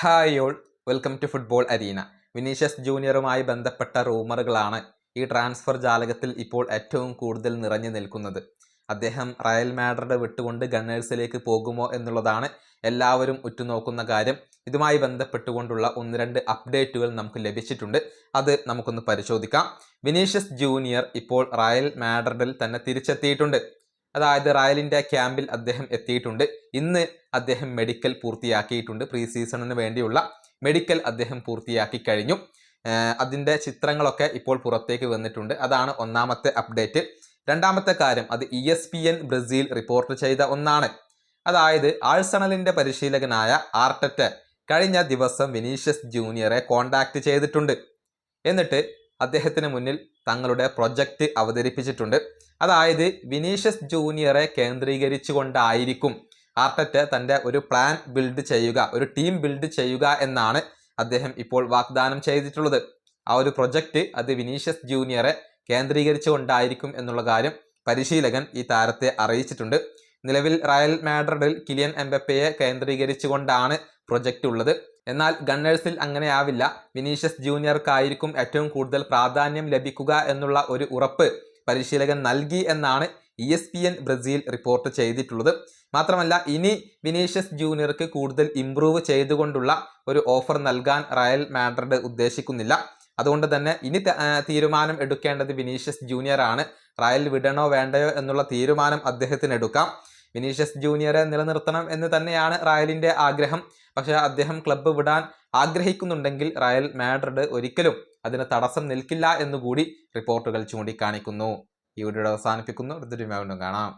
Hi all, welcome to football arena. Vinicius ജൂനിയറുമായി ബന്ധപ്പെട്ട റൂമറുകളാണ് ഈ ട്രാൻസ്ഫർ ജാലകത്തിൽ ഇപ്പോൾ ഏറ്റവും കൂടുതൽ നിറഞ്ഞു നിൽക്കുന്നത്. അദ്ദേഹം റയൽ മാഡ്രിഡ് വിട്ടുകൊണ്ട് ഗണ്ണേഴ്സിലേക്ക് പോകുമോ എന്നുള്ളതാണ് എല്ലാവരും ഉറ്റുനോക്കുന്ന കാര്യം. ഇതുമായി ബന്ധപ്പെട്ടുകൊണ്ടുള്ള ഒന്ന് രണ്ട് അപ്ഡേറ്റുകൾ നമുക്ക് ലഭിച്ചിട്ടുണ്ട്. അത് നമുക്കൊന്ന് പരിശോധിക്കാം. വിനീഷ്യസ് ജൂനിയർ ഇപ്പോൾ റയൽ മാഡ്രിഡിൽ തന്നെ തിരിച്ചെത്തിയിട്ടുണ്ട്. അതായത് റയലിൻ്റെ ക്യാമ്പിൽ അദ്ദേഹം എത്തിയിട്ടുണ്ട്. ഇന്ന് അദ്ദേഹം മെഡിക്കൽ പൂർത്തിയാക്കിയിട്ടുണ്ട്. പ്രീ സീസണിന് വേണ്ടിയുള്ള മെഡിക്കൽ അദ്ദേഹം പൂർത്തിയാക്കി കഴിഞ്ഞു. അതിൻ്റെ ചിത്രങ്ങളൊക്കെ ഇപ്പോൾ പുറത്തേക്ക് വന്നിട്ടുണ്ട്. അതാണ് ഒന്നാമത്തെ അപ്ഡേറ്റ്. രണ്ടാമത്തെ കാര്യം, അത് ESPN ബ്രസീൽ റിപ്പോർട്ട് ചെയ്ത ഒന്നാണ്. അതായത് ആഴ്സണലിൻ്റെ പരിശീലകനായ ആർട്ടറ്റ കഴിഞ്ഞ ദിവസം വിനീഷ്യസ് ജൂനിയറെ കോണ്ടാക്ട് ചെയ്തിട്ടുണ്ട്. എന്നിട്ട് അദ്ദേഹത്തിന് മുന്നിൽ തങ്ങളുടെ പ്രൊജക്റ്റ് അവതരിപ്പിച്ചിട്ടുണ്ട്. അതായത് വിനീഷ്യസ് ജൂനിയറെ കേന്ദ്രീകരിച്ചുകൊണ്ടായിരിക്കും ആർട്ടറ്റ തൻ്റെ ഒരു പ്ലാൻ ബിൽഡ് ചെയ്യുക, ഒരു ടീം ബിൽഡ് ചെയ്യുക എന്നാണ് അദ്ദേഹം ഇപ്പോൾ വാഗ്ദാനം ചെയ്തിട്ടുള്ളത്. ആ ഒരു പ്രൊജക്റ്റ് അത് വിനീഷ്യസ് ജൂനിയറെ കേന്ദ്രീകരിച്ചുകൊണ്ടായിരിക്കും എന്നുള്ള കാര്യം പരിശീലകൻ ഈ താരത്തെ അറിയിച്ചിട്ടുണ്ട്. നിലവിൽ റയൽ മാഡ്രിഡിൽ കിലിയൻ എംബപ്പയെ കേന്ദ്രീകരിച്ചുകൊണ്ടാണ് പ്രൊജക്റ്റ് ഉള്ളത്. എന്നാൽ ഗണ്ണേഴ്സിൽ അങ്ങനെ ആവില്ല. വിനീഷ്യസ് ജൂനിയർക്കായിരിക്കും ഏറ്റവും കൂടുതൽ പ്രാധാന്യം ലഭിക്കുക എന്നുള്ള ഒരു ഉറപ്പ് പരിശീലകൻ നൽകി എന്നാണ് ESPN ബ്രസീൽ റിപ്പോർട്ട് ചെയ്തിട്ടുള്ളത്. മാത്രമല്ല, ഇനി വിനീഷ്യസ് ജൂനിയർക്ക് കൂടുതൽ ഇംപ്രൂവ് ചെയ്തുകൊണ്ടുള്ള ഒരു ഓഫർ നൽകാൻ റയൽ മാഡ്രിഡ് ഉദ്ദേശിക്കുന്നില്ല. അതുകൊണ്ട് തന്നെ ഇനി തീരുമാനം എടുക്കേണ്ടത് വിനീഷ്യസ് ജൂനിയർ ആണ്. റയൽ വിടണോ വേണ്ടയോ എന്നുള്ള തീരുമാനം അദ്ദേഹത്തിന് എടുക്കാം. വിനീഷ്യസ് ജൂനിയറെ നിലനിർത്തണം എന്ന് തന്നെയാണ് റയലിൻ്റെ ആഗ്രഹം. പക്ഷേ അദ്ദേഹം ക്ലബ്ബ് വിടാൻ ആഗ്രഹിക്കുന്നുണ്ടെങ്കിൽ റയൽ മാഡ്രിഡ് ഒരിക്കലും അതിന് തടസ്സം നിൽക്കില്ല എന്നുകൂടി റിപ്പോർട്ടുകൾ ചൂണ്ടിക്കാണിക്കുന്നു. ഈ വീഡിയോ അവസാനിപ്പിക്കുന്നു. അടുത്തൊരു വീണ്ടും കാണാം.